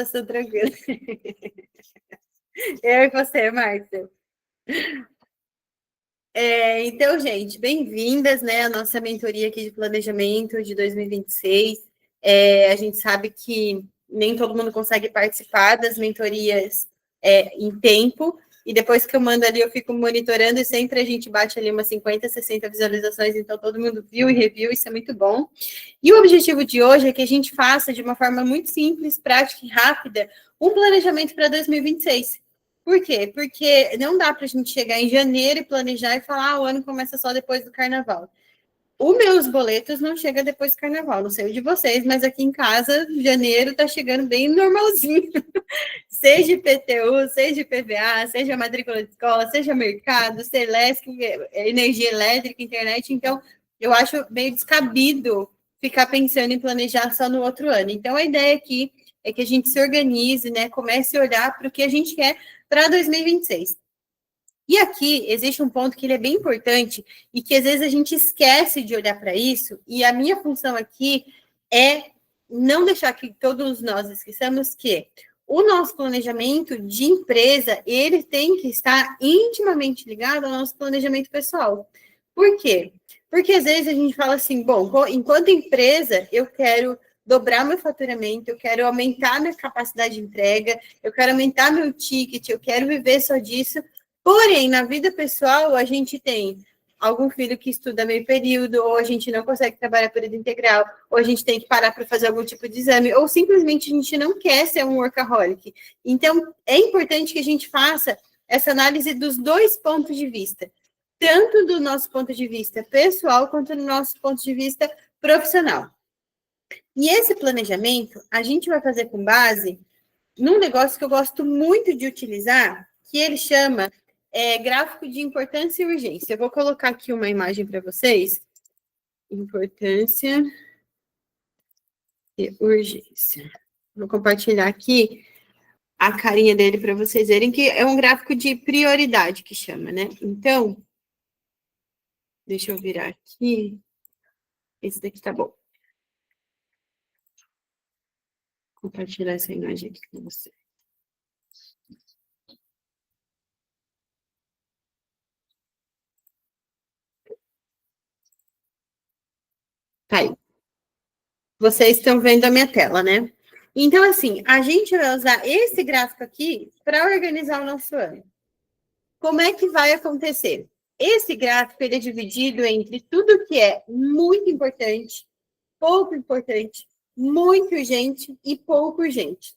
Estou tranquila. Eu e você, Márcia. Então, gente, bem-vindas, né, à nossa mentoria aqui de planejamento de 2026. A gente sabe que nem todo mundo consegue participar das mentorias em tempo, e depois que eu mando ali, eu fico monitorando, e sempre a gente bate ali umas 50, 60 visualizações, então todo mundo viu e reviu, isso é muito bom. E o objetivo de hoje é que a gente faça, de uma forma muito simples, prática e rápida, um planejamento para 2026. Por quê? Porque não dá para a gente chegar em janeiro e planejar e falar, o ano começa só depois do carnaval. Os meus boletos não chegam depois do carnaval, não sei o de vocês, mas aqui em casa, janeiro está chegando bem normalzinho. Seja IPTU, seja IPVA, seja matrícula de escola, seja mercado, Celesc, energia elétrica, internet. Então, eu acho meio descabido ficar pensando em planejar só no outro ano. Então, a ideia aqui é que a gente se organize, né? Comece a olhar para o que a gente quer para 2026. E aqui existe um ponto que ele é bem importante e que às vezes a gente esquece de olhar para isso, e a minha função aqui é não deixar que todos nós esqueçamos que o nosso planejamento de empresa, ele tem que estar intimamente ligado ao nosso planejamento pessoal. Por quê? Porque às vezes a gente fala assim, bom, enquanto empresa, eu quero dobrar meu faturamento, eu quero aumentar minha capacidade de entrega, eu quero aumentar meu ticket, eu quero viver só disso. Porém, na vida pessoal, a gente tem algum filho que estuda meio período, ou a gente não consegue trabalhar período integral, ou a gente tem que parar para fazer algum tipo de exame, ou simplesmente a gente não quer ser um workaholic. Então, é importante que a gente faça essa análise dos dois pontos de vista, tanto do nosso ponto de vista pessoal, quanto do nosso ponto de vista profissional. E esse planejamento, a gente vai fazer com base num negócio que eu gosto muito de utilizar, que ele chama gráfico de importância e urgência. Eu vou colocar aqui uma imagem para vocês. Importância e urgência. Vou compartilhar aqui a carinha dele para vocês verem que é um gráfico de prioridade que chama, né? Então, deixa eu virar aqui. Esse daqui tá bom. Vou compartilhar essa imagem aqui com vocês. Tá aí. Vocês estão vendo a minha tela, né? Então, assim, a gente vai usar esse gráfico aqui para organizar o nosso ano. Como é que vai acontecer? Esse gráfico ele é dividido entre tudo que é muito importante, pouco importante, muito urgente e pouco urgente.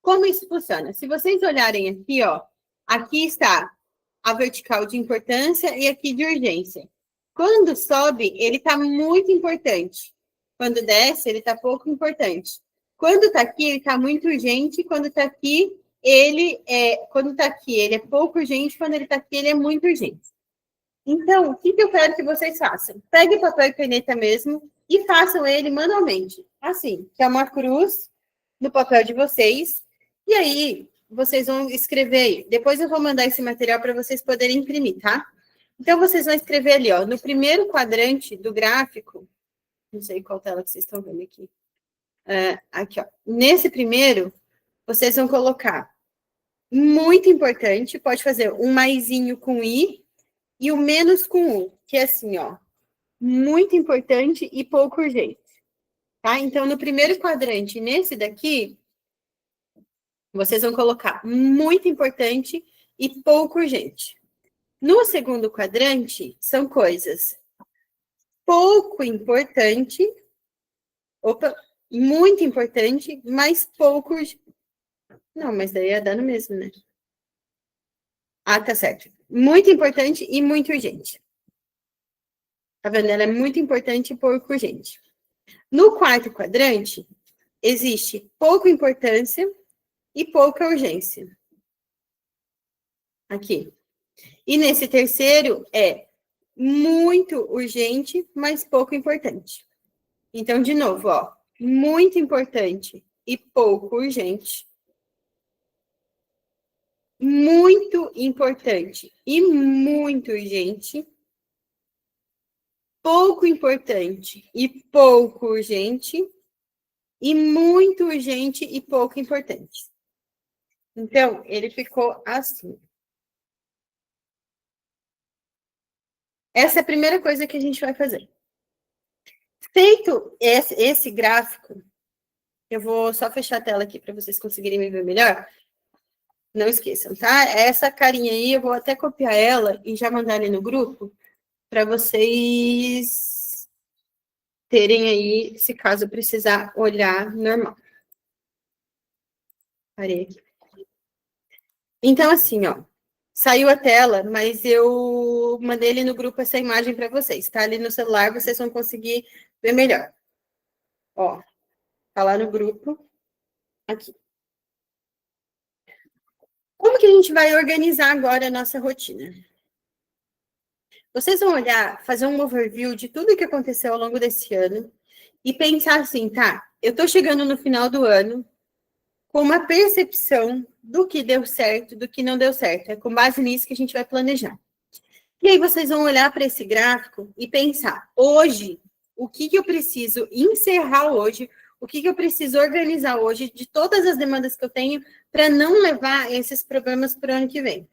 Como isso funciona? Se vocês olharem aqui, ó, aqui está a vertical de importância e aqui de urgência. Quando sobe, ele está muito importante. Quando desce, ele está pouco importante. Quando está aqui, ele está muito urgente. Quando está aqui, quando está aqui, ele é pouco urgente. Quando ele está aqui, ele é muito urgente. Então, o que eu quero que vocês façam? Peguem papel e caneta mesmo e façam ele manualmente. Assim, que é uma cruz no papel de vocês. E aí, vocês vão escrever aí. Depois eu vou mandar esse material para vocês poderem imprimir, tá? Então, vocês vão escrever ali, ó, no primeiro quadrante do gráfico, não sei qual tela que vocês estão vendo aqui. Aqui, ó. Nesse primeiro, vocês vão colocar muito importante, pode fazer um maisinho com I e o menos com U, que é assim, ó, muito importante e pouco urgente, tá? Então, no primeiro quadrante, nesse daqui, vocês vão colocar muito importante e pouco urgente. No segundo quadrante, são coisas pouco importante, muito importante, mas pouco urgente. Não, mas daí ia dar no mesmo, né? Ah, tá certo. Muito importante e muito urgente. Tá vendo? Ela é muito importante e pouco urgente. No quarto quadrante, existe pouca importância e pouca urgência. Aqui. E nesse terceiro é muito urgente, mas pouco importante. Então, de novo, ó, muito importante e pouco urgente. Muito importante e muito urgente. Pouco importante e pouco urgente. e muito urgente e pouco importante. Então, ele ficou assim. Essa é a primeira coisa que a gente vai fazer. Feito esse gráfico, eu vou só fechar a tela aqui para vocês conseguirem me ver melhor. Não esqueçam, tá? Essa carinha aí, eu vou até copiar ela e já mandar ali no grupo para vocês terem aí, se caso precisar olhar normal. Parei aqui. Então, assim, ó, saiu a tela, mas eu mandei ali no grupo essa imagem para vocês, tá? Ali no celular vocês vão conseguir ver melhor. Ó, tá lá no grupo, aqui. Como que a gente vai organizar agora a nossa rotina? Vocês vão olhar, fazer um overview de tudo que aconteceu ao longo desse ano e pensar assim, tá, eu tô chegando no final do ano com uma percepção do que deu certo, do que não deu certo. É com base nisso que a gente vai planejar. E aí vocês vão olhar para esse gráfico e pensar, hoje, o que eu preciso encerrar hoje, o que eu preciso organizar hoje de todas as demandas que eu tenho para não levar esses problemas para o ano que vem.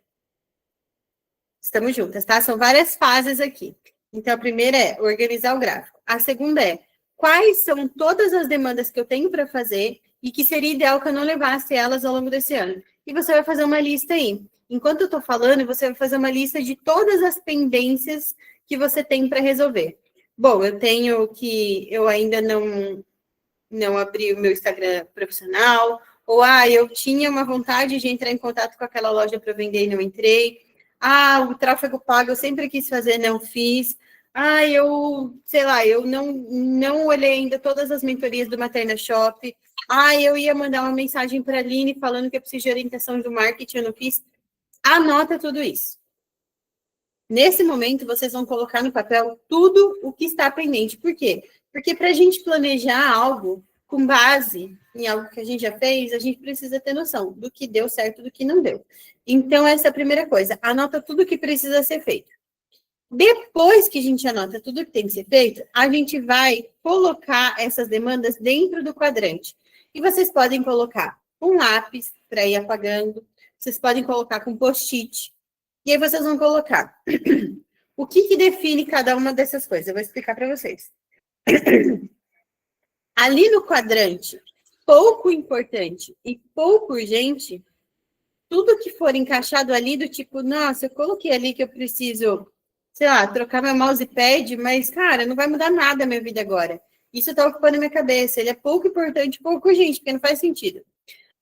Estamos juntas, tá? São várias fases aqui. Então, a primeira é organizar o gráfico. A segunda é quais são todas as demandas que eu tenho para fazer e que seria ideal que eu não levasse elas ao longo desse ano. E você vai fazer uma lista aí. Enquanto eu estou falando, você vai fazer uma lista de todas as pendências que você tem para resolver. Bom, eu ainda não abri o meu Instagram profissional, ou eu tinha uma vontade de entrar em contato com aquela loja para vender e não entrei. O tráfego pago eu sempre quis fazer, não fiz. Eu não olhei ainda todas as mentorias do Materna Shop. Eu ia mandar uma mensagem para a Aline falando que eu preciso de orientação do marketing, eu não fiz. Anota tudo isso. Nesse momento, vocês vão colocar no papel tudo o que está pendente. Por quê? Porque para a gente planejar algo com base em algo que a gente já fez, a gente precisa ter noção do que deu certo e do que não deu. Então, essa é a primeira coisa. Anota tudo o que precisa ser feito. Depois que a gente anota tudo que tem que ser feito, a gente vai colocar essas demandas dentro do quadrante. E vocês podem colocar um lápis para ir apagando, vocês podem colocar com post-it. E aí vocês vão colocar o que define cada uma dessas coisas. Eu vou explicar para vocês. Ali no quadrante, pouco importante e pouco urgente, tudo que for encaixado ali do tipo, nossa, eu coloquei ali que eu preciso, sei lá, trocar meu mousepad, mas, cara, não vai mudar nada na minha vida agora. Isso tá ocupando a minha cabeça. Ele é pouco importante, pouco urgente, porque não faz sentido.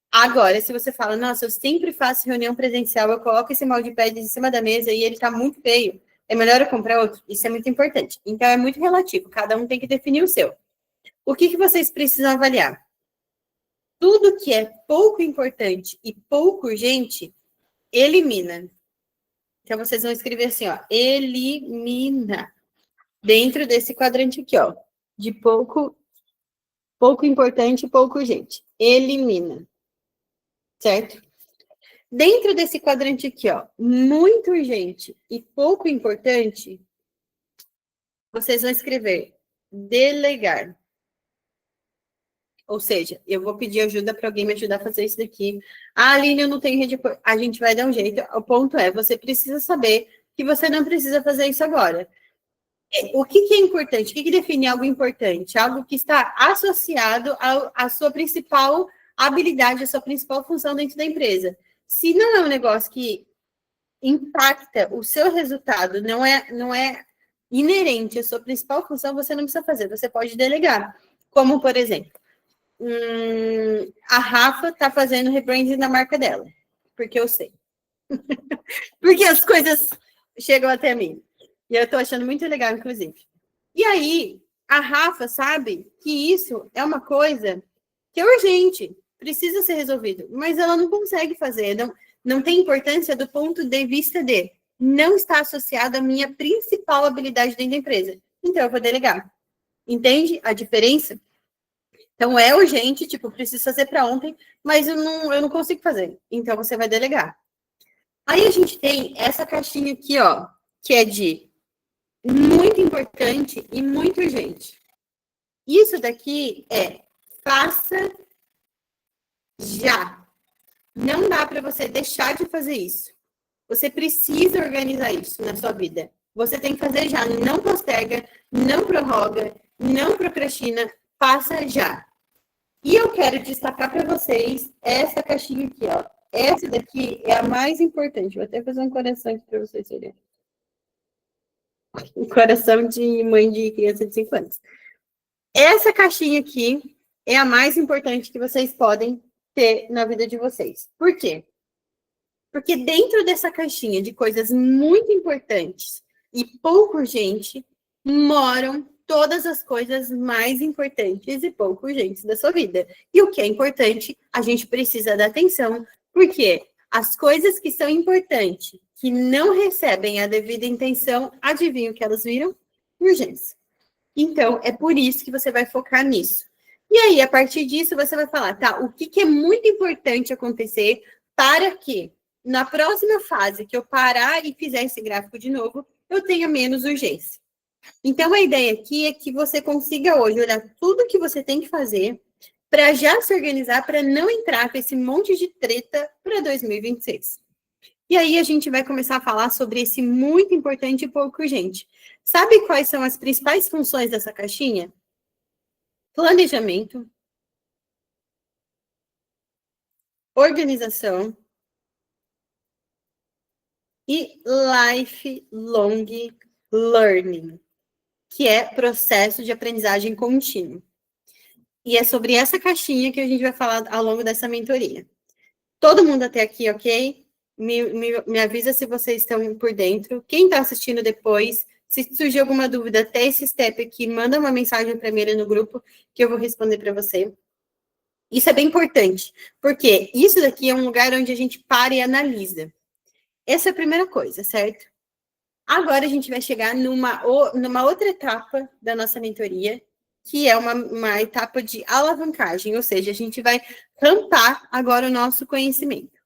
Agora, se você fala, nossa, eu sempre faço reunião presencial, eu coloco esse mousepad em cima da mesa e ele tá muito feio, é melhor eu comprar outro? Isso é muito importante. Então, é muito relativo, cada um tem que definir o seu. O que vocês precisam avaliar? Tudo que é pouco importante e pouco urgente, elimina. Então, vocês vão escrever assim, ó, elimina. Dentro desse quadrante aqui, ó, de pouco importante e pouco urgente. Elimina. Certo? Dentro desse quadrante aqui, ó, muito urgente e pouco importante, vocês vão escrever delegar. Ou seja, eu vou pedir ajuda para alguém me ajudar a fazer isso daqui. Aline, eu não tenho rede. A gente vai dar um jeito. O ponto é, você precisa saber que você não precisa fazer isso agora. O que é importante? O que define algo importante? Algo que está associado à sua principal habilidade, à sua principal função dentro da empresa. Se não é um negócio que impacta o seu resultado, não é inerente à sua principal função, você não precisa fazer, você pode delegar. Como, por exemplo, a Rafa está fazendo rebranding da marca dela, porque eu sei. Porque as coisas chegam até mim. E eu estou achando muito legal, inclusive. E aí, a Rafa sabe que isso é uma coisa que é urgente, precisa ser resolvido, mas ela não consegue fazer, não tem importância do ponto de vista de não está associado à minha principal habilidade dentro da empresa. Então, eu vou delegar. Entende a diferença? Então, é urgente, tipo, preciso fazer para ontem, mas eu não consigo fazer. Então, você vai delegar. Aí, a gente tem essa caixinha aqui, ó, que é de muito importante e muito urgente. Isso daqui é Faça já. Não dá para você deixar de fazer isso. Você precisa organizar isso na sua vida. Você tem que fazer já. Não posterga, não prorroga, não procrastina. Faça já. E eu quero destacar para vocês essa caixinha aqui, ó. Essa daqui é a mais importante. Vou até fazer um coração aqui para vocês verem. Um coração de mãe de criança de 5 anos. Essa caixinha aqui é a mais importante que vocês podem ter na vida de vocês. Por quê? Porque dentro dessa caixinha de coisas muito importantes e pouco urgente, moram todas as coisas mais importantes e pouco urgentes da sua vida. E o que é importante, a gente precisa dar atenção, porque as coisas que são importantes, que não recebem a devida atenção, adivinha o que elas viram? Urgência. Então, é por isso que você vai focar nisso. E aí, a partir disso, você vai falar, tá, o que é muito importante acontecer para que na próxima fase que eu parar e fizer esse gráfico de novo, eu tenha menos urgência. Então, a ideia aqui é que você consiga hoje olhar tudo que você tem que fazer para já se organizar, para não entrar com esse monte de treta para 2026. E aí a gente vai começar a falar sobre esse muito importante e pouco urgente. Sabe quais são as principais funções dessa caixinha? Planejamento, organização e lifelong learning, que é processo de aprendizagem contínua. E é sobre essa caixinha que a gente vai falar ao longo dessa mentoria. Todo mundo até aqui, ok? Me avisa se vocês estão por dentro. Quem está assistindo depois, se surgir alguma dúvida até esse step aqui, manda uma mensagem para mim no grupo que eu vou responder para você. Isso é bem importante, porque isso daqui é um lugar onde a gente para e analisa. Essa é a primeira coisa, certo? Agora a gente vai chegar numa outra etapa da nossa mentoria, que é uma etapa de alavancagem, ou seja, a gente vai rampar agora o nosso conhecimento.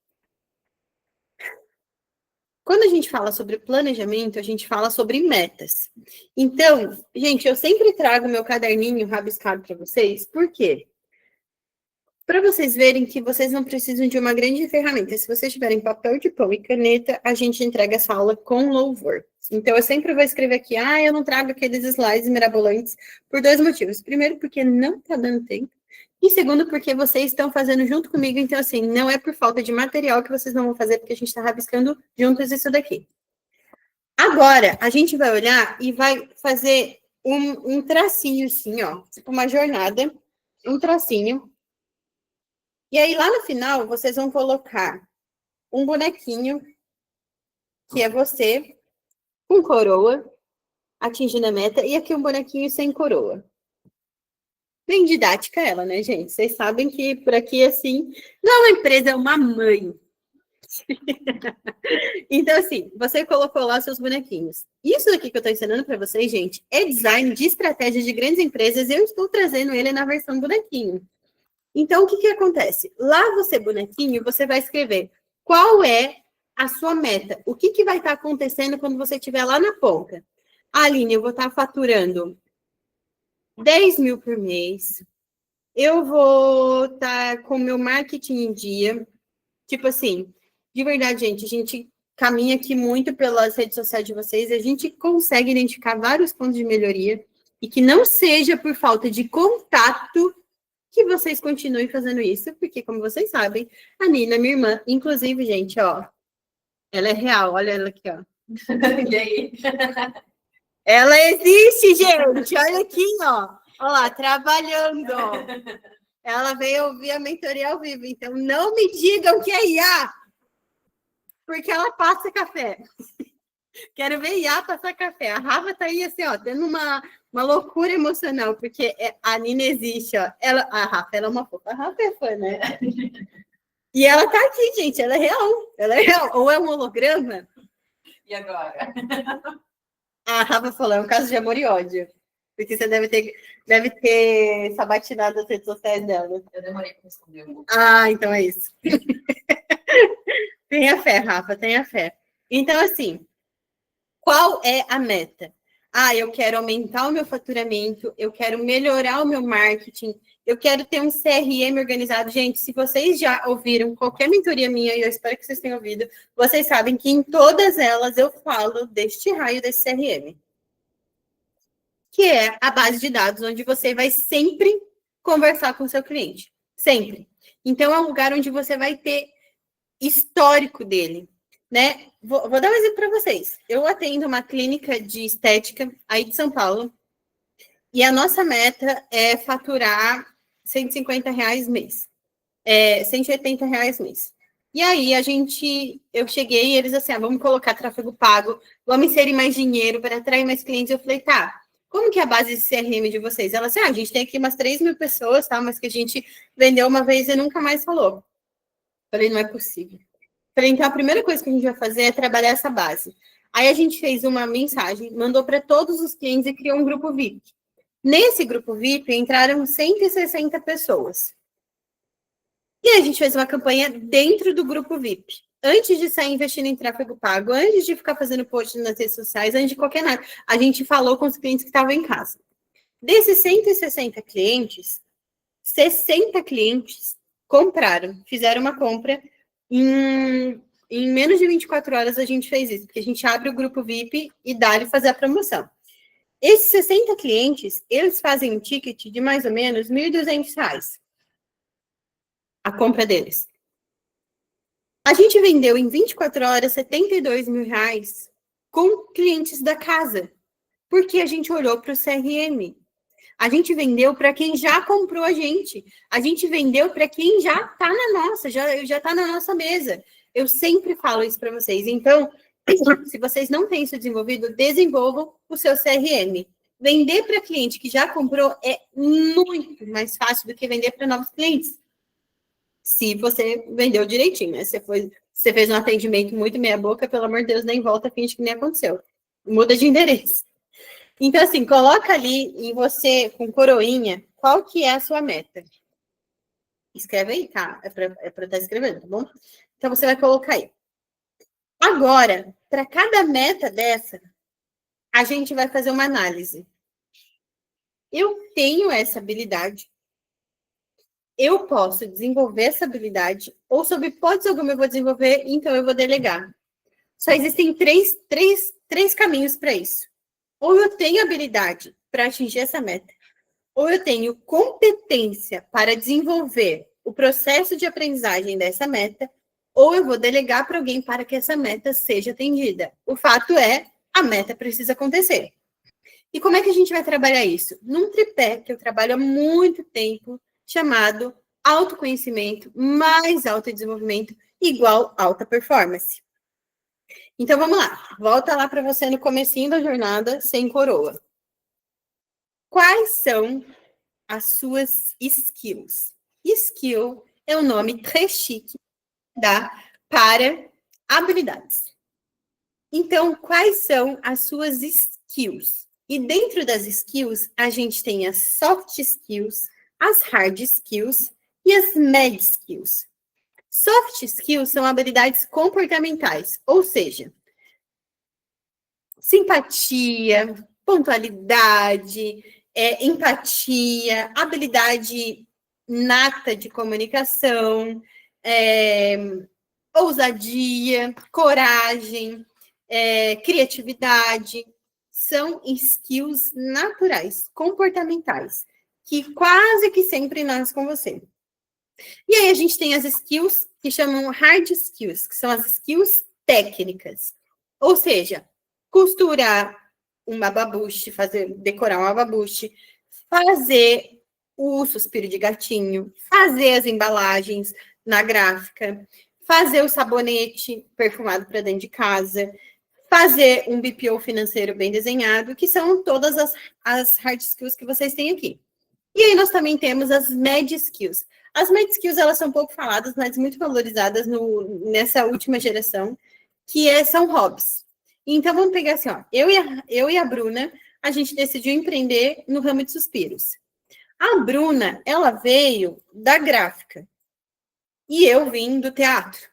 Quando a gente fala sobre planejamento, a gente fala sobre metas. Então, gente, eu sempre trago meu caderninho rabiscado para vocês, por quê? Para vocês verem que vocês não precisam de uma grande ferramenta. Se vocês tiverem papel de pão e caneta, a gente entrega essa aula com louvor. Então, eu sempre vou escrever aqui, eu não trago aqueles slides mirabolantes, por 2 motivos. Primeiro, porque não está dando tempo. E segundo, porque vocês estão fazendo junto comigo. Então, assim, não é por falta de material que vocês não vão fazer, porque a gente está rabiscando juntos isso daqui. Agora, a gente vai olhar e vai fazer um tracinho assim, ó. Tipo uma jornada, um tracinho. E aí, lá no final, vocês vão colocar um bonequinho, que é você, com coroa, atingindo a meta, e aqui um bonequinho sem coroa. Bem didática ela, né, gente? Vocês sabem que por aqui, assim, não é uma empresa, é uma mãe. Então, assim, você colocou lá seus bonequinhos. Isso aqui que eu estou ensinando para vocês, gente, é design de estratégia de grandes empresas, e eu estou trazendo ele na versão bonequinho. Então, o que acontece? Lá você, bonequinho, você vai escrever qual é a sua meta. O que vai estar acontecendo quando você estiver lá na ponta? Aline, eu vou estar faturando 10 mil por mês. Eu vou estar com o meu marketing em dia. Tipo assim, de verdade, gente, a gente caminha aqui muito pelas redes sociais de vocês e a gente consegue identificar vários pontos de melhoria e que não seja por falta de contato que vocês continuem fazendo isso, porque, como vocês sabem, a Nina, minha irmã, inclusive, gente, ó, ela é real, olha ela aqui, ó. E aí? Ela existe, gente, olha aqui, ó. Olha lá, trabalhando. Ela veio ouvir a mentoria ao vivo, então não me digam que é IA, porque ela passa café. Quero ver IA passar café. A Rafa tá aí, assim, ó, tendo uma loucura emocional, porque a Nina existe, ó. A Rafa, ela é uma fofa. A Rafa é fã, né? E ela tá aqui, gente, ela é real. Ela é real. Ou é um holograma? E agora? A Rafa falou, é um caso de amor e ódio. Porque você deve ter sabatinado as redes sociais dela. Eu demorei para responder. Então é isso. Tenha fé, Rafa, tenha fé. Então, assim, qual é a meta? eu quero aumentar o meu faturamento, eu quero melhorar o meu marketing, eu quero ter um CRM organizado. Gente, se vocês já ouviram qualquer mentoria minha, e eu espero que vocês tenham ouvido, vocês sabem que em todas elas eu falo deste raio desse CRM, que é a base de dados, onde você vai sempre conversar com o seu cliente. Sempre. Então, é um lugar onde você vai ter histórico dele, né? Vou dar um exemplo para vocês. Eu atendo uma clínica de estética aí de São Paulo, e a nossa meta é faturar R$ 150 mês. 180 reais mês. E aí eu cheguei e eles assim, vamos colocar tráfego pago, vamos inserir mais dinheiro para atrair mais clientes. Eu falei, tá, como que é a base de CRM de vocês? Ela assim, a gente tem aqui umas 3.000 pessoas, tá? Mas que a gente vendeu uma vez e nunca mais falou. Eu falei, não é possível. Eu falei, então a primeira coisa que a gente vai fazer é trabalhar essa base. Aí a gente fez uma mensagem, mandou para todos os clientes e criou um grupo VIP. Nesse grupo VIP entraram 160 pessoas. E a gente fez uma campanha dentro do grupo VIP. Antes de sair investindo em tráfego pago, antes de ficar fazendo post nas redes sociais, antes de qualquer nada, a gente falou com os clientes que estavam em casa. Desses 160 clientes, 60 clientes compraram, fizeram uma compra. Em menos de 24 horas a gente fez isso, porque a gente abre o grupo VIP e dá-lhe fazer a promoção. Esses 60 clientes, eles fazem um ticket de mais ou menos R$ 1.200. A compra deles. A gente vendeu em 24 horas R$ 72 mil com clientes da casa, porque a gente olhou para o CRM. A gente vendeu para quem já comprou a gente. A gente vendeu para quem já está na nossa, já está na nossa mesa. Eu sempre falo isso para vocês. Então, se vocês não têm isso desenvolvido, desenvolvam o seu CRM. Vender para cliente que já comprou é muito mais fácil do que vender para novos clientes. Se você vendeu direitinho, né? Você fez um atendimento muito meia boca, pelo amor de Deus, nem volta, finge que nem aconteceu. Muda de endereço. Então, assim, coloca ali em você, com coroinha, qual que é a sua meta. Escreve aí, tá? É para estar escrevendo, tá bom? Então, você vai colocar aí. Agora, para cada meta dessa, a gente vai fazer uma análise. Eu tenho essa habilidade. Eu posso desenvolver essa habilidade, ou sob hipótese alguma eu vou desenvolver, então eu vou delegar. Só existem três caminhos para isso. Ou eu tenho habilidade para atingir essa meta, ou eu tenho competência para desenvolver o processo de aprendizagem dessa meta, ou eu vou delegar para alguém para que essa meta seja atendida. O fato é, a meta precisa acontecer. E como é que a gente vai trabalhar isso? Num tripé que eu trabalho há muito tempo, chamado autoconhecimento mais autodesenvolvimento igual alta performance. Então, vamos lá. Volta lá para você no comecinho da jornada, sem coroa. Quais são as suas skills? Skill é um nome très chique, dá para habilidades. Então, quais são as suas skills? E dentro das skills, a gente tem as soft skills, as hard skills e as med skills. Soft skills são habilidades comportamentais, ou seja, simpatia, pontualidade, empatia, habilidade nata de comunicação, ousadia, coragem, criatividade. São skills naturais, comportamentais, que quase que sempre nascem com você. E aí a gente tem as skills que chamam hard skills, que são as skills técnicas. Ou seja, costurar um bababuche, decorar um bababuche, fazer o suspiro de gatinho, fazer as embalagens na gráfica, fazer o sabonete perfumado para dentro de casa, fazer um BPO financeiro bem desenhado, que são todas as hard skills que vocês têm aqui. E aí nós também temos as med skills. As med skills, elas são pouco faladas, mas muito valorizadas nessa última geração, que são hobbies. Então, vamos pegar assim, ó, eu e a Bruna, a gente decidiu empreender no ramo de suspiros. A Bruna, ela veio da gráfica e eu vim do teatro.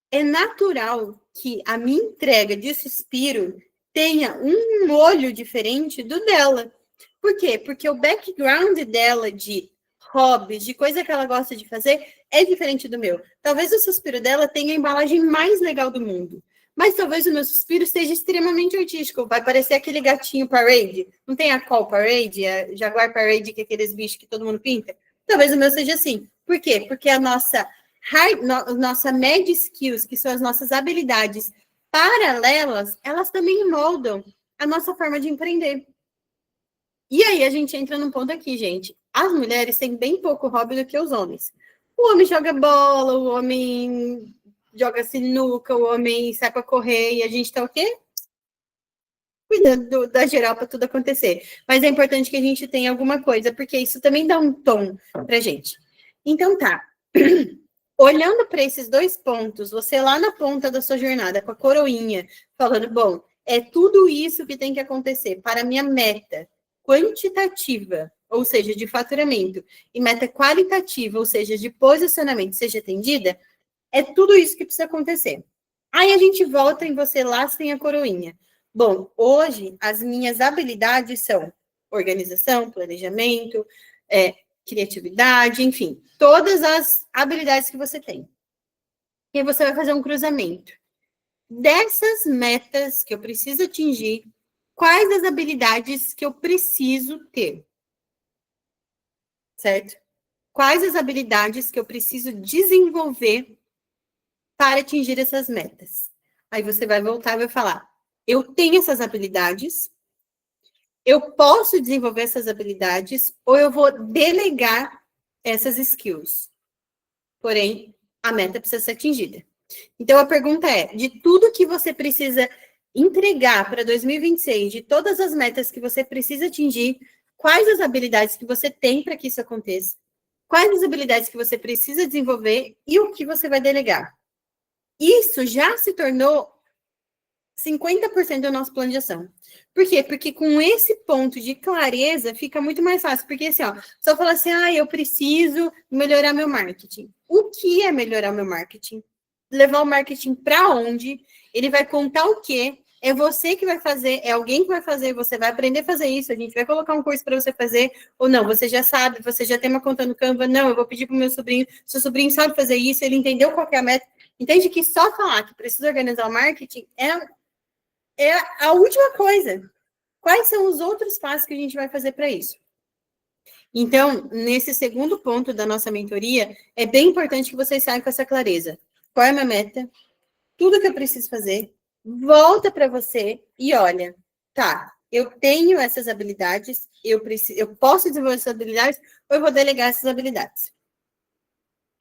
É natural que a minha entrega de suspiro tenha um olho diferente do dela. Por quê? Porque o background dela de hobbies, de coisa que ela gosta de fazer, é diferente do meu. Talvez o suspiro dela tenha a embalagem mais legal do mundo, mas talvez o meu suspiro seja extremamente artístico. Vai parecer aquele gatinho parade. Não tem a call parade, a jaguar parade, que é aqueles bichos que todo mundo pinta? Talvez o meu seja assim. Por quê? Porque a nossa med skills, que são as nossas habilidades paralelas, elas também moldam a nossa forma de empreender. E aí a gente entra num ponto aqui, gente. As mulheres têm bem pouco hobby do que os homens. O homem joga bola, o homem joga sinuca, o homem sai para correr, e a gente tá o quê? Cuidando da geral para tudo acontecer. Mas é importante que a gente tenha alguma coisa, porque isso também dá um tom pra gente. Então tá. Olhando para esses dois pontos, você lá na ponta da sua jornada, com a coroinha, falando, bom, é tudo isso que tem que acontecer para a minha meta quantitativa, ou seja, de faturamento, e meta qualitativa, ou seja, de posicionamento, seja atendida, é tudo isso que precisa acontecer. Aí a gente volta em você lá sem a coroinha. Bom, hoje as minhas habilidades são organização, planejamento, criatividade, enfim, todas as habilidades que você tem. E aí você vai fazer um cruzamento. Dessas metas que eu preciso atingir, quais as habilidades que eu preciso ter? Certo? Quais as habilidades que eu preciso desenvolver para atingir essas metas? Aí você vai voltar e vai falar, eu tenho essas habilidades, eu posso desenvolver essas habilidades, ou eu vou delegar essas skills. Porém, a meta precisa ser atingida. Então, a pergunta é, de tudo que você precisa entregar para 2026, de todas as metas que você precisa atingir, quais as habilidades que você tem para que isso aconteça? Quais as habilidades que você precisa desenvolver e o que você vai delegar? Isso já se tornou 50% do nosso plano de ação. Por quê? Porque com esse ponto de clareza fica muito mais fácil. Porque assim, ó, só falar assim, eu preciso melhorar meu marketing. O que é melhorar meu marketing? Levar o marketing para onde? Ele vai contar o quê? É você que vai fazer, é alguém que vai fazer, você vai aprender a fazer isso, a gente vai colocar um curso para você fazer, ou não, você já sabe, você já tem uma conta no Canva, não, eu vou pedir para o meu sobrinho, seu sobrinho sabe fazer isso, ele entendeu qual que é a meta. Entende que só falar que precisa organizar o marketing é a última coisa. Quais são os outros passos que a gente vai fazer para isso? Então, nesse segundo ponto da nossa mentoria, é bem importante que vocês saiam com essa clareza. Qual é a minha meta? Tudo que eu preciso fazer. Volta para você e olha, tá, eu tenho essas habilidades, eu posso desenvolver essas habilidades, ou eu vou delegar essas habilidades.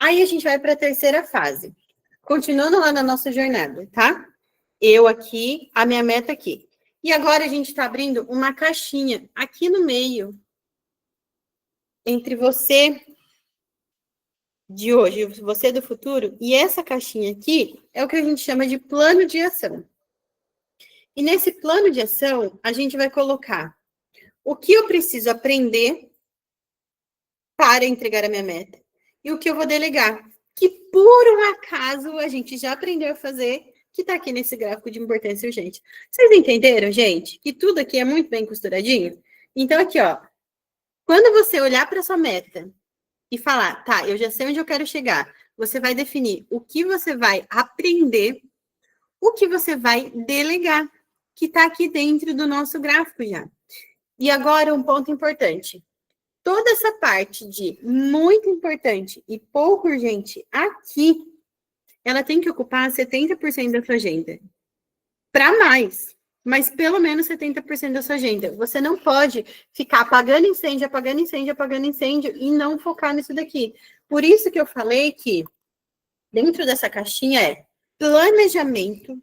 Aí a gente vai para a terceira fase. Continuando lá na nossa jornada, tá? Eu aqui, a minha meta aqui. E agora a gente está abrindo uma caixinha aqui no meio entre você de hoje e você do futuro. E essa caixinha aqui é o que a gente chama de plano de ação. E nesse plano de ação, a gente vai colocar o que eu preciso aprender para entregar a minha meta e o que eu vou delegar, que por um acaso a gente já aprendeu a fazer, que está aqui nesse gráfico de importância urgente. Vocês entenderam, gente? Que tudo aqui é muito bem costuradinho? Então, aqui, ó, quando você olhar para sua meta e falar, tá, eu já sei onde eu quero chegar, você vai definir o que você vai aprender, o que você vai delegar, que está aqui dentro do nosso gráfico já. E agora, um ponto importante. Toda essa parte de muito importante e pouco urgente aqui, ela tem que ocupar 70% da sua agenda. Para mais, mas pelo menos 70% da sua agenda. Você não pode ficar apagando incêndio, apagando incêndio, apagando incêndio e não focar nisso daqui. Por isso que eu falei que dentro dessa caixinha é planejamento,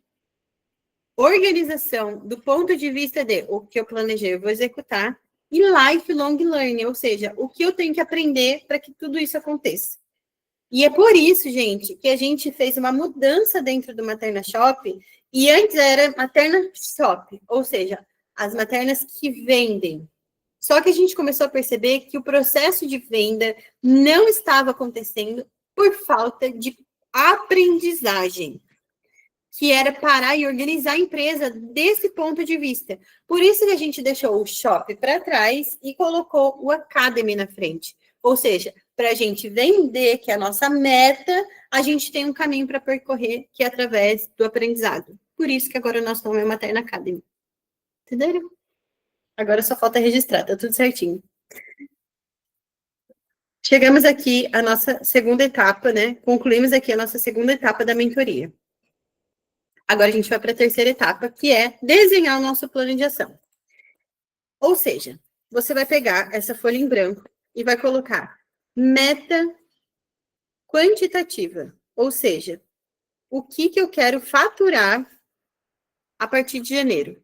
organização do ponto de vista de o que eu planejei, eu vou executar, e lifelong learning, ou seja, o que eu tenho que aprender para que tudo isso aconteça. E é por isso, gente, que a gente fez uma mudança dentro do Materna Shop, e antes era Materna Shop, ou seja, as maternas que vendem. Só que a gente começou a perceber que o processo de venda não estava acontecendo por falta de aprendizagem. que era parar e organizar a empresa desse ponto de vista. Por isso que a gente deixou o shop para trás e colocou o Academy na frente. Ou seja, para a gente vender que é a nossa meta, a gente tem um caminho para percorrer, que é através do aprendizado. Por isso que agora o nosso nome é Materna Academy. Entenderam? Agora só falta registrar, tá tudo certinho. Chegamos aqui à nossa segunda etapa, né? Concluímos aqui a nossa segunda etapa da mentoria. Agora a gente vai para a terceira etapa, que é desenhar o nosso plano de ação. Ou seja, você vai pegar essa folha em branco e vai colocar meta quantitativa. Ou seja, o que eu quero faturar a partir de janeiro.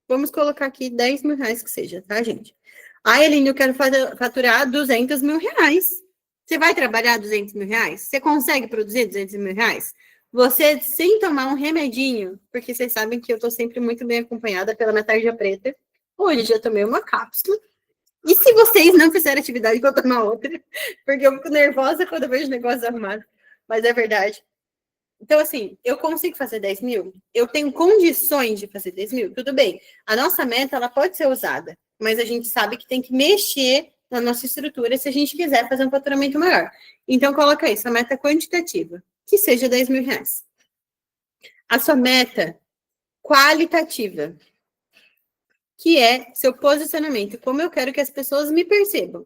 Vamos colocar aqui 10 mil reais que seja, tá, gente? Ah, Eline, eu quero faturar 200 mil reais. Você vai trabalhar 200 mil reais? Você consegue produzir 200 mil reais? Você, sem tomar um remedinho, porque vocês sabem que eu tô sempre muito bem acompanhada pela minha tarja preta. Hoje já tomei uma cápsula. E se vocês não fizerem atividade, eu vou tomar outra. Porque eu fico nervosa quando eu vejo negócio arrumado. Mas é verdade. Então, assim, eu consigo fazer 10 mil? Eu tenho condições de fazer 10 mil? Tudo bem. A nossa meta, ela pode ser usada, mas a gente sabe que tem que mexer na nossa estrutura se a gente quiser fazer um faturamento maior. Então, coloca isso, a meta quantitativa, que seja 10 mil reais. A sua meta qualitativa, que é seu posicionamento, como eu quero que as pessoas me percebam.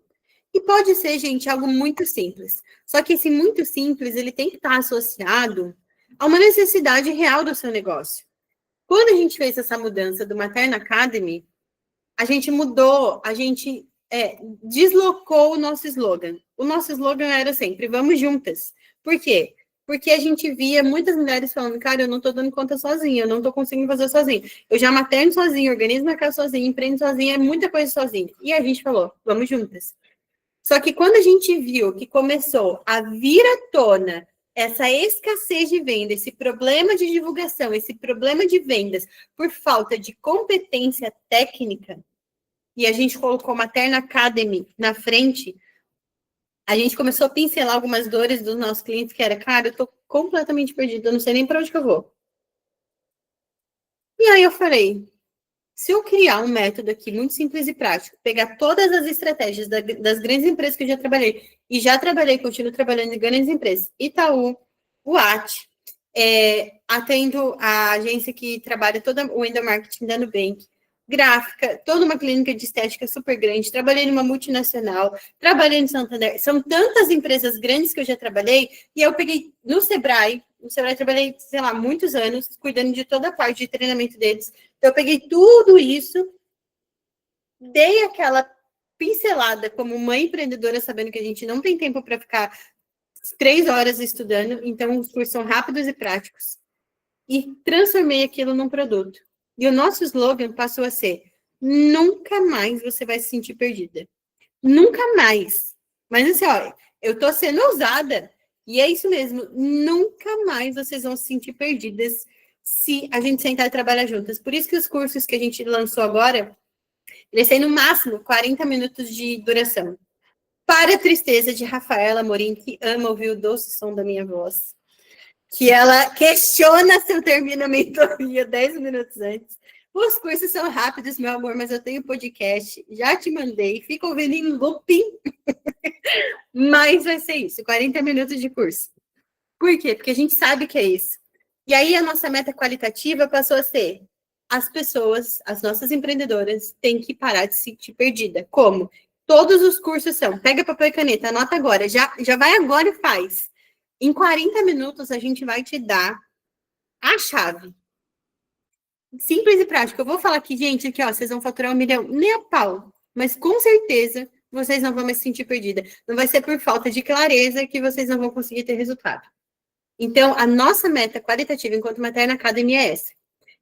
E pode ser, gente, algo muito simples. Só que esse muito simples, ele tem que estar associado a uma necessidade real do seu negócio. Quando a gente fez essa mudança do Materna Academy, a gente mudou, a gente deslocou o nosso slogan. O nosso slogan era sempre, vamos juntas. Por quê? Porque a gente via muitas mulheres falando, cara, eu não tô dando conta sozinha, eu não tô conseguindo fazer sozinha. Eu já materno sozinha, organizo minha casa sozinha, empreendo sozinha, é muita coisa sozinha. E a gente falou, vamos juntas. Só que quando a gente viu que começou a vir à tona essa escassez de venda, esse problema de divulgação, esse problema de vendas por falta de competência técnica, e a gente colocou a Materna Academy na frente, a gente começou a pincelar algumas dores dos nossos clientes, que era, cara, eu tô completamente perdida, eu não sei nem para onde que eu vou. E aí eu falei, se eu criar um método aqui muito simples e prático, pegar todas as estratégias das grandes empresas que eu já trabalhei, e já trabalhei, continuo trabalhando em grandes empresas, Itaú, Uat, atendo a agência que trabalha todo o endomarketing da Nubank, gráfica, toda uma clínica de estética super grande, trabalhei numa multinacional, trabalhei no Santander, são tantas empresas grandes que eu já trabalhei, e eu peguei no Sebrae trabalhei, sei lá, muitos anos, cuidando de toda a parte de treinamento deles. Então, eu peguei tudo isso, dei aquela pincelada como mãe empreendedora, sabendo que a gente não tem tempo para ficar 3 horas estudando, então os cursos são rápidos e práticos. E transformei aquilo num produto. E o nosso slogan passou a ser: nunca mais você vai se sentir perdida. Nunca mais. Mas assim, ó, eu tô sendo ousada. E é isso mesmo. Nunca mais vocês vão se sentir perdidas se a gente sentar e trabalhar juntas. Por isso que os cursos que a gente lançou agora, eles têm no máximo 40 minutos de duração. Para a tristeza de Rafaela Morim, que ama ouvir o doce som da minha voz, que ela questiona se eu termino a mentoria 10 minutos antes. Os cursos são rápidos, meu amor, mas eu tenho podcast, já te mandei, fica ouvindo em looping, mas vai ser isso, 40 minutos de curso. Por quê? Porque a gente sabe que é isso. E aí a nossa meta qualitativa passou a ser: as pessoas, as nossas empreendedoras, têm que parar de se sentir perdida. Como? Todos os cursos são, pega papel e caneta, anota agora, já vai agora e faz. Em 40 minutos a gente vai te dar a chave. Simples e prático. Eu vou falar aqui, gente, aqui, ó, vocês vão faturar 1 milhão, nem a pau. Mas com certeza vocês não vão mais se sentir perdida. Não vai ser por falta de clareza que vocês não vão conseguir ter resultado. Então, a nossa meta qualitativa enquanto Materna Academy é essa.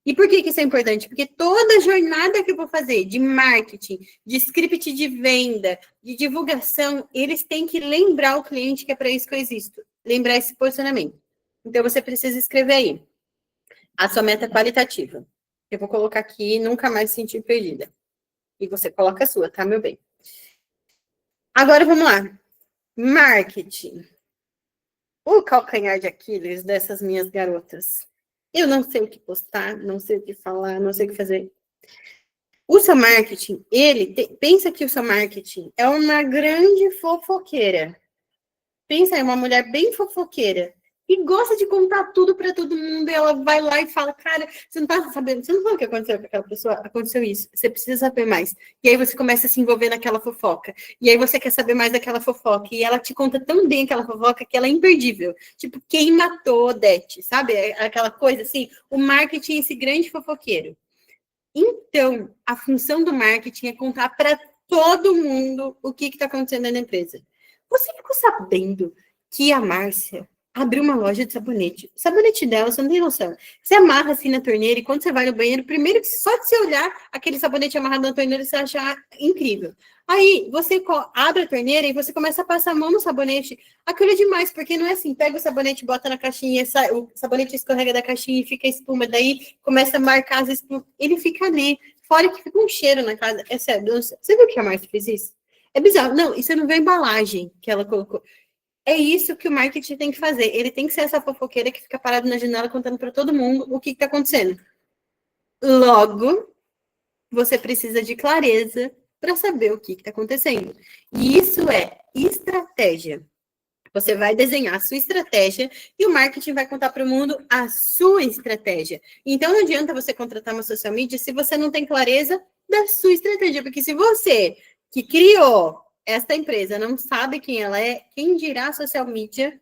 E por que isso é importante? Porque toda jornada que eu vou fazer de marketing, de script de venda, de divulgação, eles têm que lembrar o cliente que é para isso que eu existo. Lembrar esse posicionamento. Então, você precisa escrever aí a sua meta qualitativa. Eu vou colocar aqui, nunca mais se sentir perdida. E você coloca a sua, tá, meu bem? Agora, vamos lá. Marketing. O calcanhar de Aquiles dessas minhas garotas. Eu não sei o que postar, não sei o que falar, não sei o que fazer. O seu marketing, pensa que o seu marketing é uma grande fofoqueira. Pensa, é uma mulher bem fofoqueira e gosta de contar tudo para todo mundo. E ela vai lá e fala, cara, você não tá sabendo, você não sabe o que aconteceu com aquela pessoa? Aconteceu isso, você precisa saber mais. E aí você começa a se envolver naquela fofoca. E aí você quer saber mais daquela fofoca. E ela te conta tão bem aquela fofoca que ela é imperdível. Tipo, quem matou Odete, sabe? Aquela coisa assim, o marketing é esse grande fofoqueiro. Então, a função do marketing é contar para todo mundo o que está acontecendo na empresa. Você ficou sabendo que a Márcia abriu uma loja de sabonete? O sabonete dela, você não tem noção. Você amarra assim na torneira e quando você vai no banheiro, primeiro que só de você olhar aquele sabonete amarrado na torneira, você acha incrível. Aí, você abre a torneira e você começa a passar a mão no sabonete. Aquilo é demais, porque não é assim, pega o sabonete, bota na caixinha, o sabonete escorrega da caixinha e fica espuma, daí começa a marcar as espumas. Ele fica ali, fora que fica um cheiro na casa. É sério, você viu que a Márcia fez isso? É bizarro. Não, isso não vê a embalagem que ela colocou. É isso que o marketing tem que fazer. Ele tem que ser essa fofoqueira que fica parado na janela contando para todo mundo o que está acontecendo. Logo, você precisa de clareza para saber o que está acontecendo. E isso é estratégia. Você vai desenhar a sua estratégia e o marketing vai contar para o mundo a sua estratégia. Então, não adianta você contratar uma social media se você não tem clareza da sua estratégia. Porque se você que criou esta empresa não sabe quem ela é, quem dirá a social media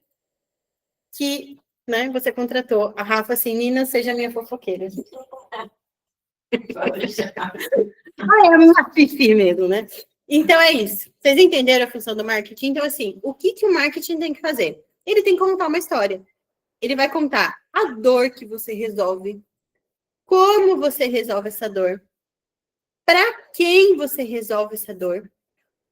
que, né, você contratou? A Rafa assim, Nina, seja minha fofoqueira. É uma fifi mesmo, né? Então é isso. Vocês entenderam a função do marketing? Então, assim, o que o marketing tem que fazer? Ele tem que contar uma história. Ele vai contar a dor que você resolve, como você resolve essa dor, para quem você resolve essa dor,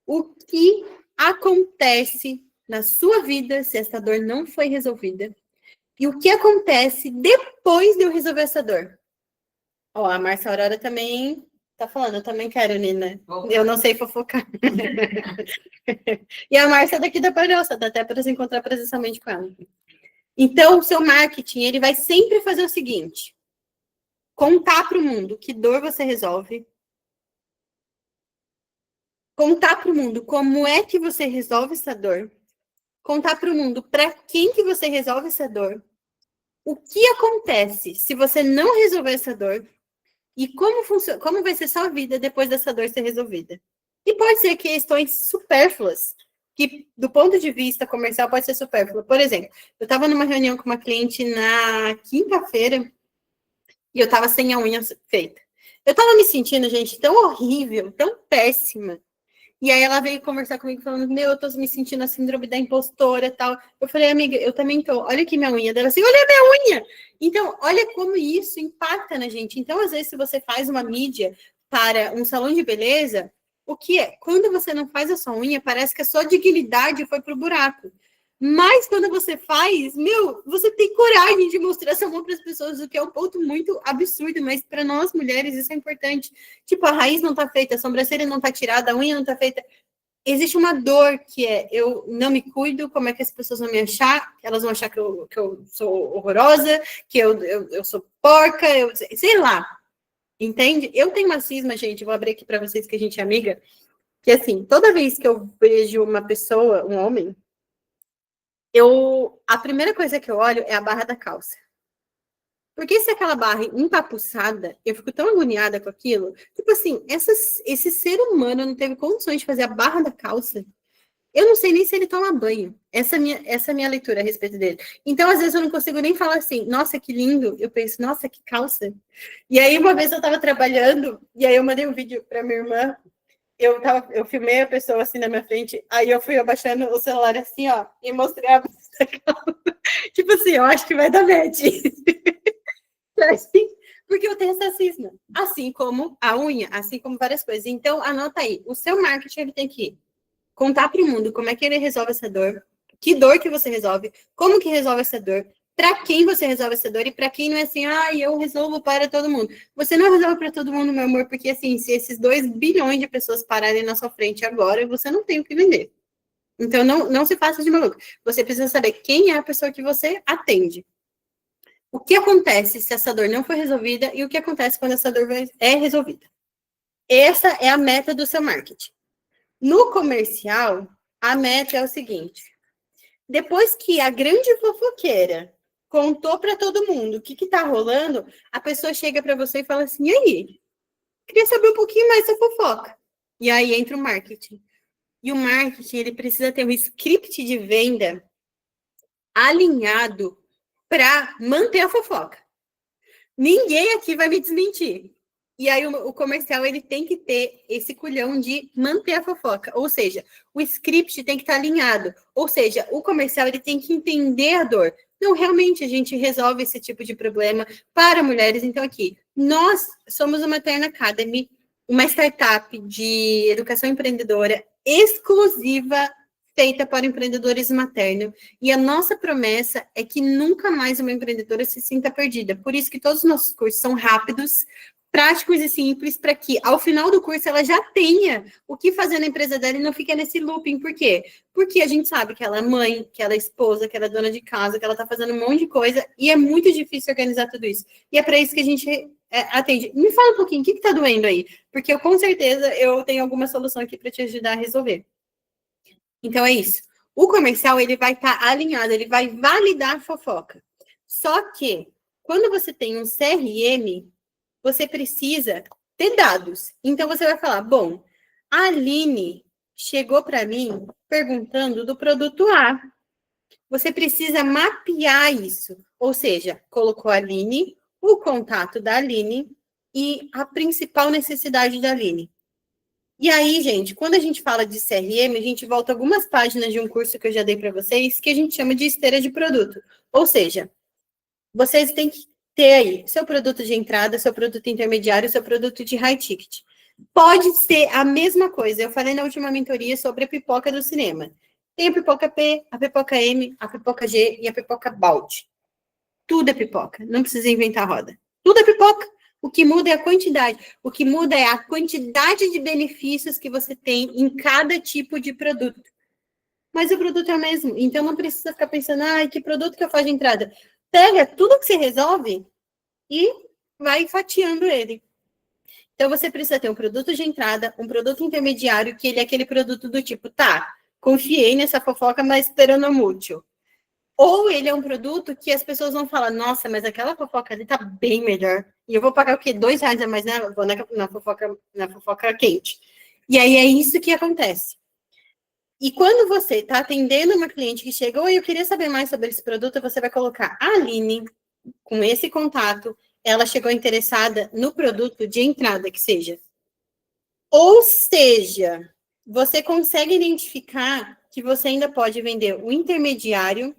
o que acontece na sua vida se essa dor não foi resolvida e o que acontece depois de eu resolver essa dor. Ó, a Márcia Aurora também tá falando, eu também quero, Nina. Eu não sei fofocar. E a Márcia daqui da Palhoça, dá até para se encontrar presencialmente com ela. Então, o seu marketing, ele vai sempre fazer o seguinte: contar para o mundo que dor você resolve, contar para o mundo como é que você resolve essa dor, contar para o mundo para quem que você resolve essa dor, o que acontece se você não resolver essa dor e como funciona, como vai ser sua vida depois dessa dor ser resolvida. E pode ser questões supérfluas, que do ponto de vista comercial pode ser supérflua. Por exemplo, eu estava numa reunião com uma cliente na quinta-feira e eu estava sem a unha feita. Eu estava me sentindo, gente, tão horrível, tão péssima. E aí ela veio conversar comigo falando, meu, eu tô me sentindo a síndrome da impostora e tal. Eu falei, amiga, eu também tô. Olha aqui minha unha. Dela assim, olha a minha unha! Então, olha como isso impacta na gente. Então, às vezes, se você faz uma mídia para um salão de beleza, o que é? Quando você não faz a sua unha, parece que a sua dignidade foi pro buraco. Mas quando você faz, meu, você tem coragem de mostrar essa mão para as pessoas, o que é um ponto muito absurdo, mas para nós mulheres isso é importante. Tipo, a raiz não tá feita, a sobrancelha não tá tirada, a unha não tá feita. Existe uma dor que é, eu não me cuido, como é que as pessoas vão me achar? Elas vão achar que eu sou horrorosa, que eu sou porca, sei lá. Entende? Eu tenho uma cisma, gente, vou abrir aqui para vocês que a gente é amiga, que assim, toda vez que eu vejo uma pessoa, um homem, a primeira coisa que eu olho é a barra da calça. Porque se aquela barra empapuçada, eu fico tão agoniada com aquilo. Tipo assim, esse ser humano não teve condições de fazer a barra da calça. Eu não sei nem se ele toma banho. Essa é a minha leitura a respeito dele. Então, às vezes, eu não consigo nem falar assim, nossa, que lindo. Eu penso, nossa, que calça. E aí, uma vez eu tava trabalhando, e aí eu mandei um vídeo pra minha irmã. Eu filmei a pessoa assim na minha frente, aí eu fui abaixando o celular assim, ó, e mostrei a calça. Tipo assim, eu acho que vai dar match. Porque eu tenho essa cisma. Assim como a unha, assim como várias coisas. Então, anota aí. O seu marketing ele tem que contar para o mundo como é que ele resolve essa dor, que dor que você resolve, como que resolve essa dor, para quem você resolve essa dor e para quem não é assim, eu resolvo para todo mundo. Você não resolve para todo mundo, meu amor, porque assim, se esses 2 bilhões de pessoas pararem na sua frente agora, você não tem o que vender. Então, não se faça de maluco. Você precisa saber quem é a pessoa que você atende. O que acontece se essa dor não for resolvida e o que acontece quando essa dor é resolvida. Essa é a meta do seu marketing. No comercial, a meta é o seguinte: depois que a grande fofoqueira contou para todo mundo o que está rolando, a pessoa chega para você e fala assim: e aí? Queria saber um pouquinho mais da fofoca. E aí entra o marketing. E o marketing, ele precisa ter um script de venda alinhado para manter a fofoca. Ninguém aqui vai me desmentir. E aí o comercial, ele tem que ter esse culhão de manter a fofoca. Ou seja, o script tem que estar alinhado. Ou seja, o comercial, ele tem que entender a dor. Não, realmente, a gente resolve esse tipo de problema para mulheres. Então, aqui, nós somos uma Materna Academy, uma startup de educação empreendedora exclusiva feita para empreendedores maternos. E a nossa promessa é que nunca mais uma empreendedora se sinta perdida. Por isso que todos os nossos cursos são rápidos, práticos e simples, para que ao final do curso ela já tenha o que fazer na empresa dela e não fique nesse looping. Por quê? Porque a gente sabe que ela é mãe, que ela é esposa, que ela é dona de casa, que ela está fazendo um monte de coisa e é muito difícil organizar tudo isso. E é para isso que a gente atende. Me fala um pouquinho, o que está doendo aí? Porque eu, com certeza, eu tenho alguma solução aqui para te ajudar a resolver. Então, é isso. O comercial, ele vai estar alinhado, ele vai validar a fofoca. Só que, quando você tem um CRM, você precisa ter dados. Então, você vai falar, bom, a Aline chegou para mim perguntando do produto A. Você precisa mapear isso. Ou seja, colocou a Aline, o contato da Aline e a principal necessidade da Aline. E aí, gente, quando a gente fala de CRM, a gente volta algumas páginas de um curso que eu já dei para vocês, que a gente chama de esteira de produto. Ou seja, vocês têm que ter aí seu produto de entrada, seu produto intermediário, seu produto de high ticket. Pode ser a mesma coisa. Eu falei na última mentoria sobre a pipoca do cinema. Tem a pipoca P, a pipoca M, a pipoca G e a pipoca balde. Tudo é pipoca. Não precisa inventar roda. Tudo é pipoca. O que muda é a quantidade. O que muda é a quantidade de benefícios que você tem em cada tipo de produto. Mas o produto é o mesmo. Então, não precisa ficar pensando, que produto que eu faço de entrada? Pega tudo que você resolve e vai fatiando ele. Então, você precisa ter um produto de entrada, um produto intermediário, que ele é aquele produto do tipo, confiei nessa fofoca, mas esperando mútil. Ou ele é um produto que as pessoas vão falar, nossa, mas aquela fofoca ali tá bem melhor. E eu vou pagar o quê? R$2 a mais na fofoca quente. E aí é isso que acontece. E quando você está atendendo uma cliente que chegou, eu queria saber mais sobre esse produto, você vai colocar a Aline com esse contato, ela chegou interessada no produto de entrada, que seja. Ou seja, você consegue identificar que você ainda pode vender o intermediário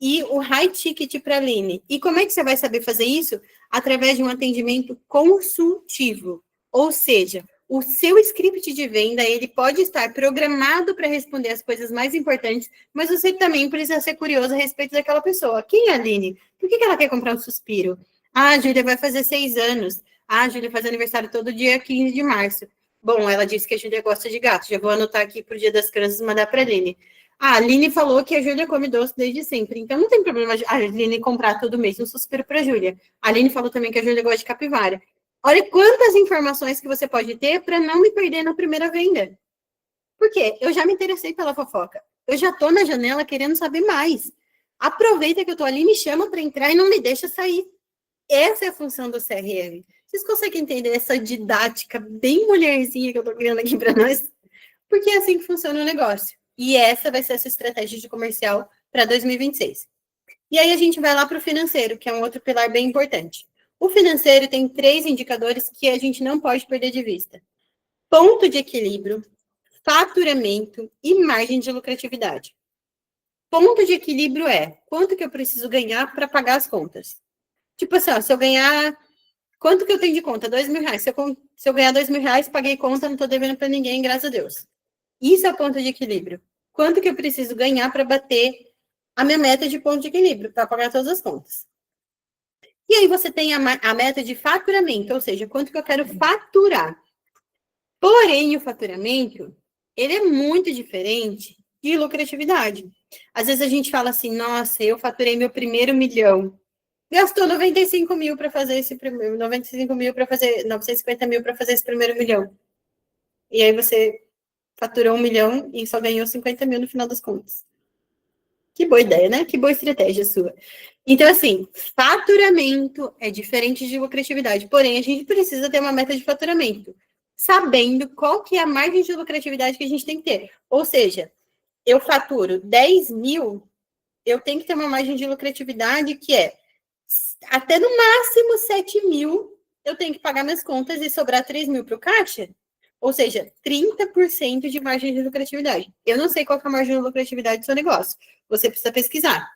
e o high ticket para a Aline. E como é que você vai saber fazer isso? Através de um atendimento consultivo. Ou seja, o seu script de venda, ele pode estar programado para responder as coisas mais importantes, mas você também precisa ser curioso a respeito daquela pessoa. Quem é a Aline? Por que ela quer comprar um suspiro? A Júlia vai fazer 6 anos. A Júlia faz aniversário todo dia 15 de março. Bom, ela disse que a Júlia gosta de gato. Já vou anotar aqui para o Dia das Crianças mandar para a Aline. A Aline falou que a Júlia come doce desde sempre, então não tem problema a Aline comprar todo mês um suspiro para a Júlia. A Aline falou também que a Júlia gosta de capivara. Olha quantas informações que você pode ter para não me perder na primeira venda. Por quê? Eu já me interessei pela fofoca. Eu já estou na janela querendo saber mais. Aproveita que eu estou ali, me chama para entrar e não me deixa sair. Essa é a função do CRM. Vocês conseguem entender essa didática bem mulherzinha que eu estou criando aqui para nós? Porque é assim que funciona o negócio. E essa vai ser essa estratégia de comercial para 2026. E aí a gente vai lá para o financeiro, que é um outro pilar bem importante. O financeiro tem 3 indicadores que a gente não pode perder de vista: ponto de equilíbrio, faturamento e margem de lucratividade. Ponto de equilíbrio é quanto que eu preciso ganhar para pagar as contas. Tipo assim, se eu ganhar... Quanto que eu tenho de conta? R$2.000. Se eu ganhar R$2.000, paguei conta, não estou devendo para ninguém, graças a Deus. Isso é o ponto de equilíbrio. Quanto que eu preciso ganhar para bater a minha meta de ponto de equilíbrio, para pagar todas as contas. E aí você tem a meta de faturamento, ou seja, quanto que eu quero faturar. Porém, o faturamento, ele é muito diferente de lucratividade. Às vezes a gente fala assim, nossa, eu faturei meu primeiro 1 milhão. Gastou 95 mil para fazer esse primeiro, 95 mil para fazer, 950 mil para fazer esse primeiro milhão. E aí você faturou 1 milhão e só ganhou 50 mil no final das contas. Que boa ideia, né? Que boa estratégia sua. Então, assim, faturamento é diferente de lucratividade. Porém, a gente precisa ter uma meta de faturamento, sabendo qual que é a margem de lucratividade que a gente tem que ter. Ou seja, eu faturo 10 mil, eu tenho que ter uma margem de lucratividade que é até no máximo 7 mil, eu tenho que pagar minhas contas e sobrar 3 mil para o caixa. Ou seja, 30% de margem de lucratividade. Eu não sei qual é a margem de lucratividade do seu negócio. Você precisa pesquisar.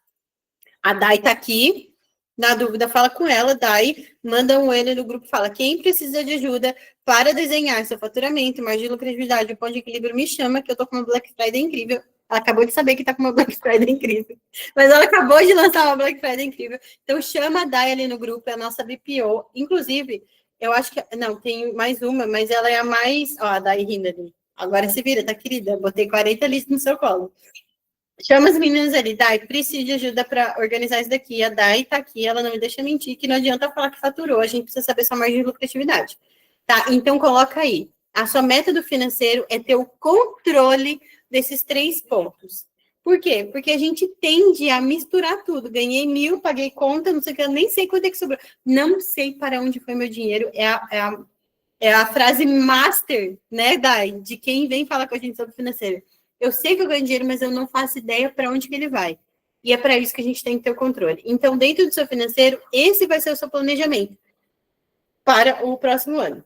A Dai está aqui. Na dúvida, fala com ela, Dai. Manda um N no grupo, fala quem precisa de ajuda para desenhar seu faturamento, margem de lucratividade, o ponto de equilíbrio, me chama, que eu tô com uma Black Friday incrível. Ela acabou de saber que tá com uma Black Friday incrível. Mas ela acabou de lançar uma Black Friday incrível. Então, chama a Dai ali no grupo, é a nossa BPO. Inclusive, eu acho que... Não, tem mais uma, mas ela é a mais... Ó, a Dai rindo ali. Agora se vira, tá, querida? Botei 40 listas no seu colo. Chama as meninas ali, Dai, preciso de ajuda para organizar isso daqui. A Dai tá aqui, ela não me deixa mentir, que não adianta falar que faturou, a gente precisa saber sua margem de lucratividade. Tá? Então, coloca aí. A sua método financeiro é ter o controle desses 3 pontos. Por quê? Porque a gente tende a misturar tudo. Ganhei 1.000, paguei conta, não sei o que, eu nem sei quanto é que sobrou. Não sei para onde foi meu dinheiro. É a frase master, né, Dai, de quem vem falar com a gente sobre financeiro. Eu sei que eu ganho dinheiro, mas eu não faço ideia para onde que ele vai. E é para isso que a gente tem que ter o controle. Então, dentro do seu financeiro, esse vai ser o seu planejamento para o próximo ano.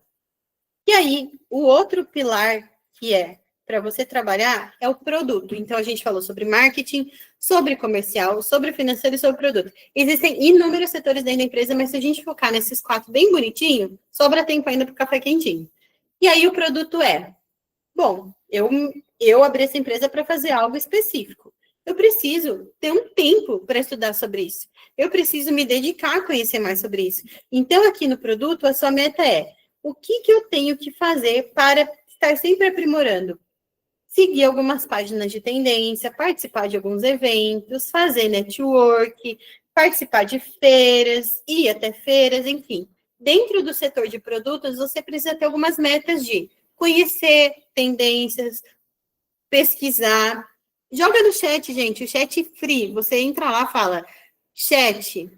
E aí, o outro pilar que é para você trabalhar é o produto. Então, a gente falou sobre marketing, sobre comercial, sobre financeiro e sobre produto. Existem inúmeros setores dentro da empresa, mas se a gente focar nesses 4 bem bonitinho, sobra tempo ainda para o café quentinho. E aí, o produto é, bom, eu abri essa empresa para fazer algo específico. Eu preciso ter um tempo para estudar sobre isso. Eu preciso me dedicar a conhecer mais sobre isso. Então, aqui no produto, a sua meta é o que eu tenho que fazer para estar sempre aprimorando? Seguir algumas páginas de tendência, participar de alguns eventos, fazer network, participar de feiras, ir até feiras, enfim. Dentro do setor de produtos, você precisa ter algumas metas de conhecer tendências, pesquisar. Joga no chat, gente, o chat free. Você entra lá, fala, chat,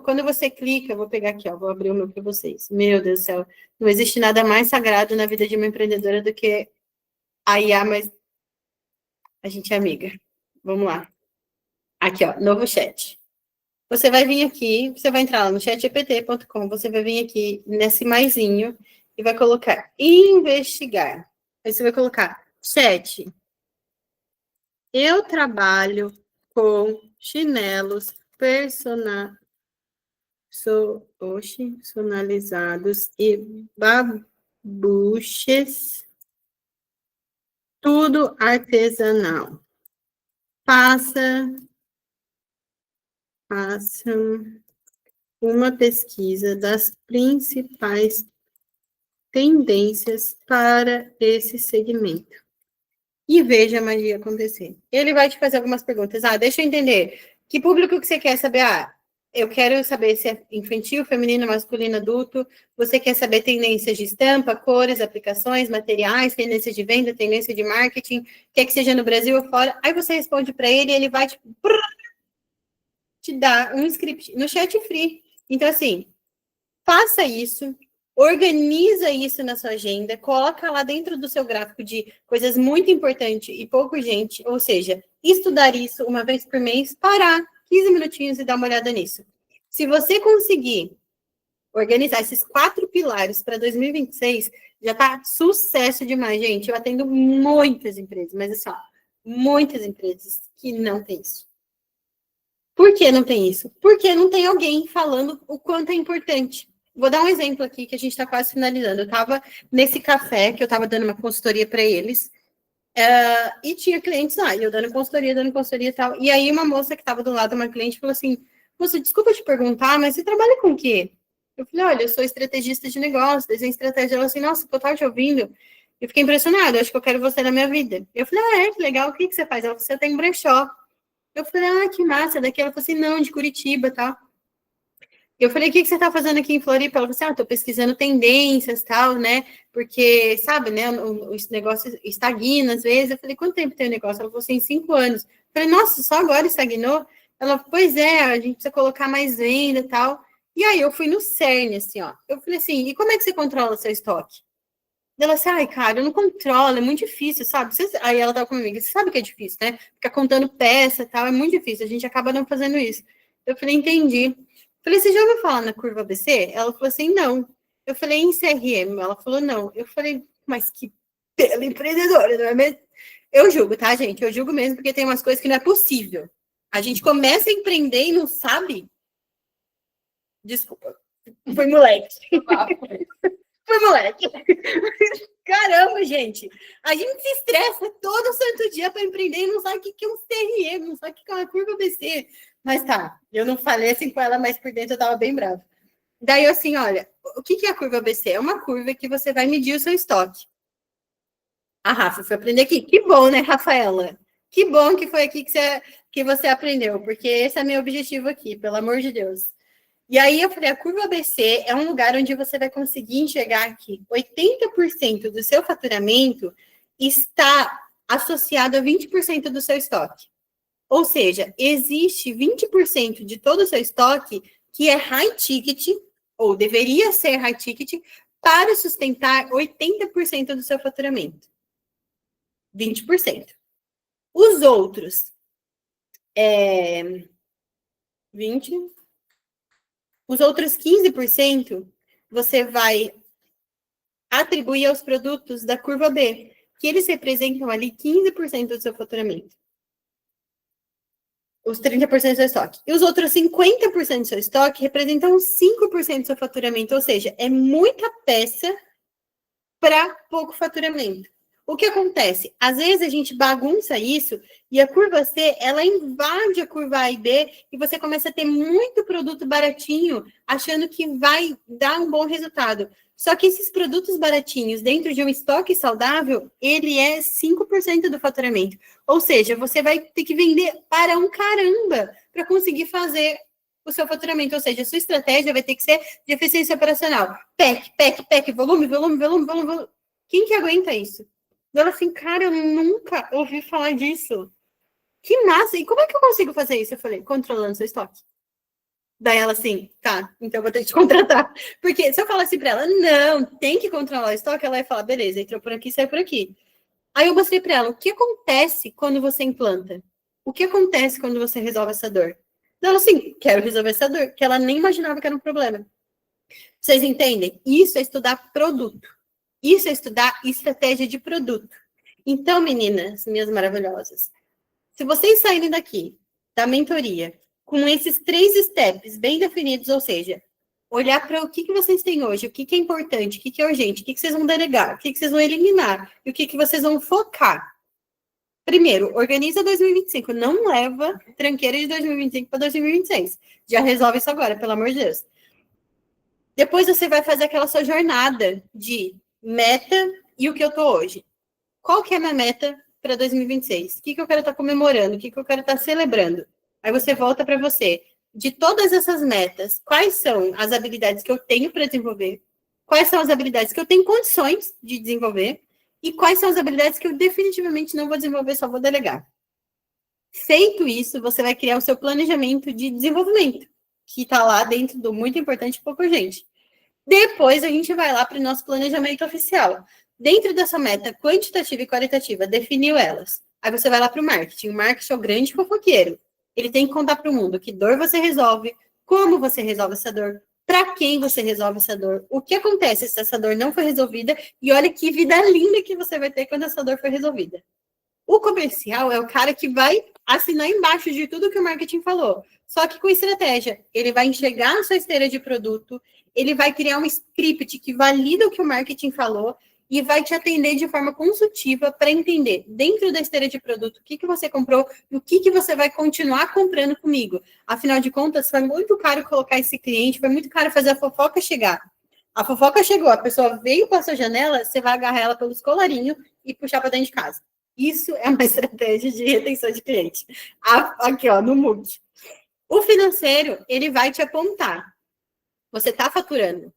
quando você clica, vou pegar aqui, ó, vou abrir o meu para vocês. Meu Deus do céu, não existe nada mais sagrado na vida de uma empreendedora do que a IA, mas a gente é amiga. Vamos lá. Aqui, ó, novo chat. Você vai vir aqui, você vai entrar lá no chatgpt.com, você vai vir aqui nesse maisinho e vai colocar investigar. Aí você vai colocar chat. Eu trabalho com chinelos personalizados e babuches, tudo artesanal. Faça uma pesquisa das principais tendências para esse segmento e veja a magia acontecer. Ele vai te fazer algumas perguntas. Deixa eu entender. Que público que você quer saber? Eu quero saber se é infantil, feminino, masculino, adulto. Você quer saber tendências de estampa, cores, aplicações, materiais, tendências de venda, tendência de marketing, quer que seja no Brasil ou fora. Aí você responde para ele e ele vai te dar um script no chat free. Então, assim, faça isso, organiza isso na sua agenda, coloca lá dentro do seu gráfico de coisas muito importantes e pouco urgente, ou seja, estudar isso uma vez por mês, parar 15 minutinhos e dar uma olhada nisso. Se você conseguir organizar esses 4 pilares para 2026, já tá sucesso demais, gente. Eu atendo muitas empresas, mas assim, muitas empresas que não tem isso. Por que não tem isso? Porque não tem alguém falando o quanto é importante. Vou dar um exemplo aqui que a gente está quase finalizando. Eu estava nesse café, que eu estava dando uma consultoria para eles, e tinha clientes lá, e eu dando consultoria e tal. E aí uma moça que estava do lado, uma cliente, falou assim, moça, desculpa te perguntar, mas você trabalha com o quê? Eu falei, olha, eu sou estrategista de negócio, desenho estratégia. Ela assim, nossa, que eu estava te ouvindo. Eu fiquei impressionada, eu acho que eu quero você na minha vida. Eu falei, que legal, o que você faz? Ela falou, você tem brechó. Eu falei, que massa, daqui. Ela falou assim, não, de Curitiba, tá? Eu falei, o que você está fazendo aqui em Floripa? Ela falou assim, estou pesquisando tendências e tal, né? Porque, sabe, né, o negócio estagna às vezes. Eu falei, quanto tempo tem o negócio? Ela falou assim, 5 anos. Eu falei, nossa, só agora estagnou? Ela, pois é, a gente precisa colocar mais venda e tal. E aí eu fui no cerne, assim, ó. Eu falei assim, e como é que você controla o seu estoque? Ela assim, ai, cara, eu não controlo, é muito difícil, sabe? Aí ela tava comigo, você sabe que é difícil, né? Ficar contando peça e tal, é muito difícil, a gente acaba não fazendo isso. Eu falei, entendi. Falei, você já ouviu falar na curva ABC? Ela falou assim, não. Eu falei, em CRM? Ela falou, não. Eu falei, mas que bela empreendedora, não é mesmo? Eu julgo, tá, gente? Eu julgo mesmo, porque tem umas coisas que não é possível. A gente começa a empreender e não sabe. Desculpa, foi moleque. Foi moleque. Caramba, gente. A gente se estressa todo santo dia para empreender e não sabe o que é um CRM, não sabe o que é uma curva ABC. Mas tá, eu não falei assim com ela, mas por dentro eu tava bem brava. Daí, assim, olha, o que é a curva ABC? É uma curva que você vai medir o seu estoque. A Rafa foi aprender aqui. Que bom, né, Rafaela? Que bom que foi aqui que você aprendeu, porque esse é meu objetivo aqui, pelo amor de Deus. E aí eu falei, a curva ABC é um lugar onde você vai conseguir enxergar que 80% do seu faturamento está associado a 20% do seu estoque. Ou seja, existe 20% de todo o seu estoque que é high ticket, ou deveria ser high ticket, para sustentar 80% do seu faturamento. 20%. Os outros, 20%. Os outros 15% você vai atribuir aos produtos da curva B, que eles representam ali 15% do seu faturamento. Os 30% do seu estoque. E os outros 50% do seu estoque representam 5% do seu faturamento, ou seja, é muita peça para pouco faturamento. O que acontece? Às vezes a gente bagunça isso e a curva C, ela invade a curva A e B e você começa a ter muito produto baratinho, achando que vai dar um bom resultado. Só que esses produtos baratinhos, dentro de um estoque saudável, ele é 5% do faturamento. Ou seja, você vai ter que vender para um caramba para conseguir fazer o seu faturamento. Ou seja, a sua estratégia vai ter que ser de eficiência operacional. PEC, volume. Quem que aguenta isso? Ela assim, cara, eu nunca ouvi falar disso. Que massa! E como é que eu consigo fazer isso? Eu falei, controlando seu estoque. Daí ela assim, tá, então eu vou ter que te contratar. Porque se eu falasse pra ela, não, tem que controlar o estoque, ela ia falar, beleza, entrou por aqui, saiu por aqui. Aí eu mostrei pra ela, o que acontece quando você implanta? O que acontece quando você resolve essa dor? Ela assim, quero resolver essa dor, que ela nem imaginava que era um problema. Vocês entendem? Isso é estudar produto. Isso é estudar estratégia de produto. Então, meninas, minhas maravilhosas, se vocês saírem daqui, da mentoria, com esses 3 steps bem definidos, ou seja, olhar para o que vocês têm hoje, o que é importante, o que é urgente, o que vocês vão delegar, o que vocês vão eliminar e o que vocês vão focar. Primeiro, organiza 2025, não leva tranqueira de 2025 para 2026. Já resolve isso agora, pelo amor de Deus. Depois você vai fazer aquela sua jornada de meta e o que eu tô hoje. Qual que é a minha meta para 2026? O que eu quero estar comemorando? O que eu quero estar celebrando? Aí você volta para você. De todas essas metas, quais são as habilidades que eu tenho para desenvolver? Quais são as habilidades que eu tenho condições de desenvolver? E quais são as habilidades que eu definitivamente não vou desenvolver, só vou delegar? Feito isso, você vai criar o seu planejamento de desenvolvimento, que está lá dentro do muito importante e pouco urgente. Depois a gente vai lá para o nosso planejamento oficial. Dentro dessa meta quantitativa e qualitativa, definiu elas. Aí você vai lá para o marketing. O marketing é o grande fofoqueiro. Ele tem que contar para o mundo que dor você resolve, como você resolve essa dor, para quem você resolve essa dor, o que acontece se essa dor não foi resolvida, e olha que vida linda que você vai ter quando essa dor for resolvida. O comercial é o cara que vai assinar embaixo de tudo que o marketing falou. Só que com estratégia, ele vai enxergar a sua esteira de produto, ele vai criar um script que valida o que o marketing falou e vai te atender de forma consultiva para entender, dentro da esteira de produto, o que você comprou e o que você vai continuar comprando comigo. Afinal de contas, foi muito caro colocar esse cliente, foi muito caro fazer a fofoca chegar. A fofoca chegou, a pessoa veio para a sua janela, você vai agarrar ela pelos colarinhos e puxar para dentro de casa. Isso é uma estratégia de retenção de cliente. Aqui, ó, no MOOC. O financeiro, ele vai te apontar. Você está faturando.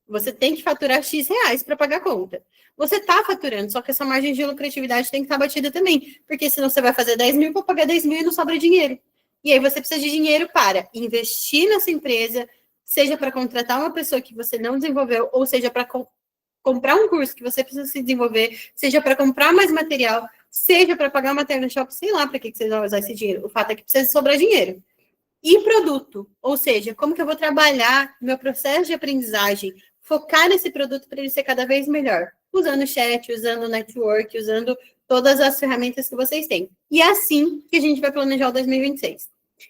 Você tem que faturar X reais para pagar a conta. Você está faturando, só que essa margem de lucratividade tem que estar batida também. Porque senão você vai fazer 10 mil para pagar 10 mil e não sobra dinheiro. E aí você precisa de dinheiro para investir nessa empresa, seja para contratar uma pessoa que você não desenvolveu, ou seja para comprar um curso que você precisa se desenvolver, seja para comprar mais material, seja para pagar uma tela no shopping, sei lá para que você vai usar esse dinheiro. O fato é que precisa sobrar dinheiro. E produto, ou seja, como que eu vou trabalhar meu processo de aprendizagem, focar nesse produto para ele ser cada vez melhor, usando o chat, usando o network, usando todas as ferramentas que vocês têm. E é assim que a gente vai planejar o 2026.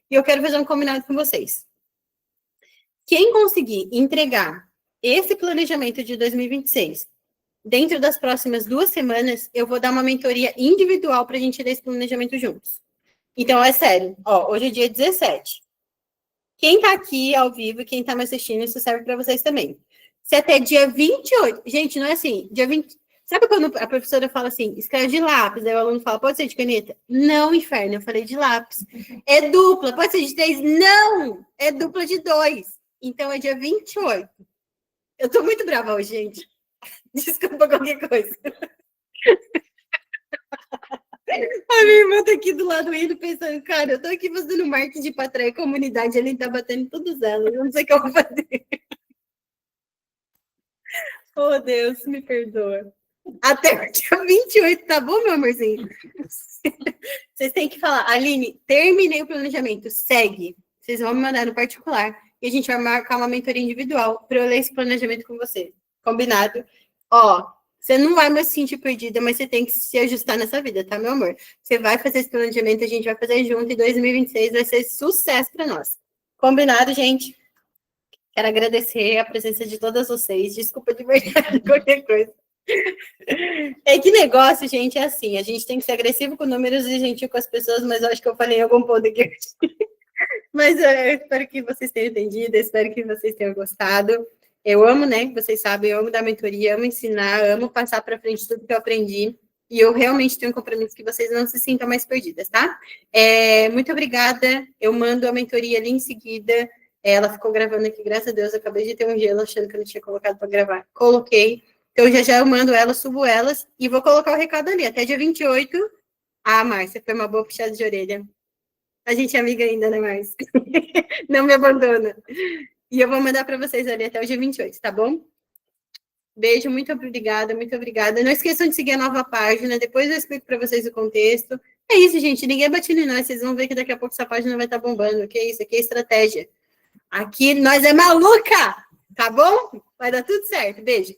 E eu quero fazer um combinado com vocês. Quem conseguir entregar esse planejamento de 2026 dentro das próximas 2 semanas, eu vou dar uma mentoria individual para a gente ler esse planejamento juntos. Então, é sério. Ó, hoje é dia 17. Quem tá aqui ao vivo, quem tá me assistindo, isso serve para vocês também. Se até dia 28... Gente, não é assim. Dia 20... Sabe quando a professora fala assim, escreve de lápis, aí o aluno fala, pode ser de caneta? Não, inferno, eu falei de lápis. É dupla, pode ser de 3? Não! É dupla de 2. Então, é dia 28. Eu tô muito brava hoje, gente. Desculpa qualquer coisa. A minha irmã tá aqui do lado indo pensando, cara, eu tô aqui fazendo marketing para atrair comunidade, ele tá batendo todas elas, eu não sei o que eu vou fazer. Oh, Deus, me perdoa. Até o dia 28, tá bom, meu amorzinho? Vocês têm que falar, Aline, terminei o planejamento, segue. Vocês vão me mandar no particular e a gente vai marcar uma mentoria individual para eu ler esse planejamento com você. Combinado? Ó, você não vai mais se sentir perdida, mas você tem que se ajustar nessa vida, tá, meu amor? Você vai fazer esse planejamento, a gente vai fazer junto, e 2026 vai ser sucesso para nós. Combinado, gente? Quero agradecer a presença de todas vocês. Desculpa de verdade qualquer coisa. É que negócio, gente, é assim. A gente tem que ser agressivo com números e gentil com as pessoas, mas eu acho que eu falei em algum ponto aqui. Mas eu espero que vocês tenham entendido, espero que vocês tenham gostado. Eu amo, né? Vocês sabem, eu amo dar mentoria, amo ensinar, amo passar para frente tudo que eu aprendi. E eu realmente tenho um compromisso que vocês não se sintam mais perdidas, tá? Muito obrigada. Eu mando a mentoria ali em seguida. Ela ficou gravando aqui, graças a Deus. Eu acabei de ter um gelo achando que eu não tinha colocado para gravar. Coloquei. Então, já eu mando elas, subo elas e vou colocar o recado ali. Até dia 28. Ah, Márcia, foi uma boa puxada de orelha. A gente é amiga ainda, né, Márcia? Não me abandona. E eu vou mandar para vocês ali até o dia 28, tá bom? Beijo, muito obrigada, muito obrigada. Não esqueçam de seguir a nova página, depois eu explico para vocês o contexto. É isso, gente, ninguém bate em nós, vocês vão ver que daqui a pouco essa página vai estar bombando, que é isso, aqui é estratégia. Aqui nós é maluca, tá bom? Vai dar tudo certo, beijo.